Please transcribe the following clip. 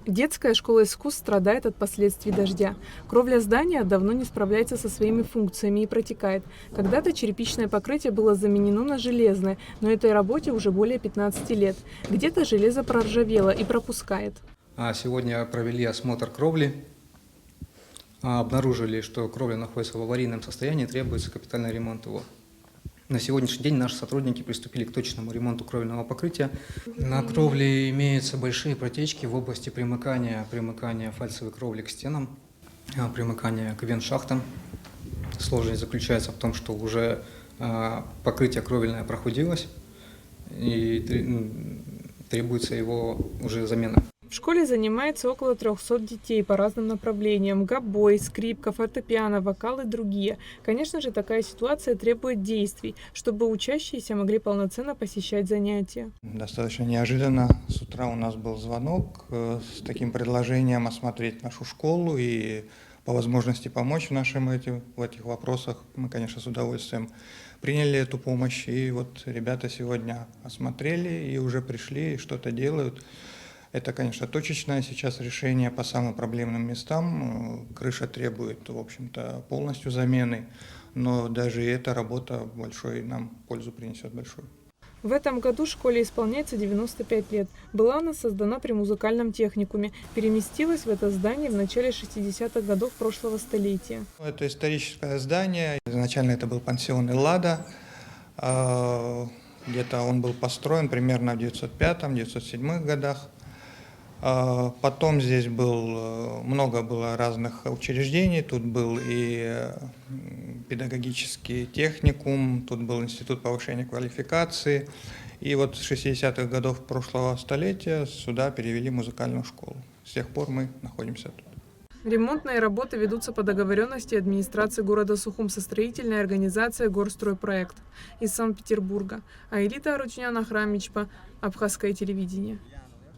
Детская школа искусств страдает от последствий дождя. Кровля здания давно не справляется со своими функциями и протекает. Когда-то черепичное покрытие было заменено на железное, но этой работе уже более 15 лет. Где-то железо проржавело и пропускает. Сегодня провели осмотр кровли. Обнаружили, что кровля находится в аварийном состоянии, требуется капитальный ремонт его. На сегодняшний день наши сотрудники приступили к точному ремонту кровельного покрытия. На кровле имеются большие протечки в области примыкания фальцевой кровли к стенам, примыкания к вент-шахтам. Сложность заключается в том, что уже покрытие кровельное прохудилось и требуется его уже замена. В школе занимается около 300 детей по разным направлениям: гобой, скрипка, фортепиано, вокал и другие. Конечно же, такая ситуация требует действий, чтобы учащиеся могли полноценно посещать занятия. Достаточно неожиданно с утра у нас был звонок с таким предложением осмотреть нашу школу и по возможности помочь в этих вопросах. Мы, конечно, с удовольствием приняли эту помощь, и вот ребята сегодня осмотрели и уже пришли, и что-то делают. Это, конечно, точечное сейчас решение по самым проблемным местам. Крыша требует, в общем-то, полностью замены, но даже и эта работа большой нам пользу принесет большую. В этом году школе исполняется 95 лет. Была она создана при музыкальном техникуме, переместилась в это здание в начале 60-х годов прошлого столетия. Это историческое здание. Изначально это был пансион «Эллада». Где-то он был построен примерно в 905-907 годах. Потом здесь много было разных учреждений, тут был и педагогический техникум, тут был институт повышения квалификации. И вот с 60-х годов прошлого столетия сюда перевели музыкальную школу. С тех пор мы находимся тут. Ремонтные работы ведутся по договоренности администрации города Сухум со строительной организацией «Горстройпроект» из Санкт-Петербурга. Аэлита Арутюнян, Ахрамичпа, Абхазское телевидение.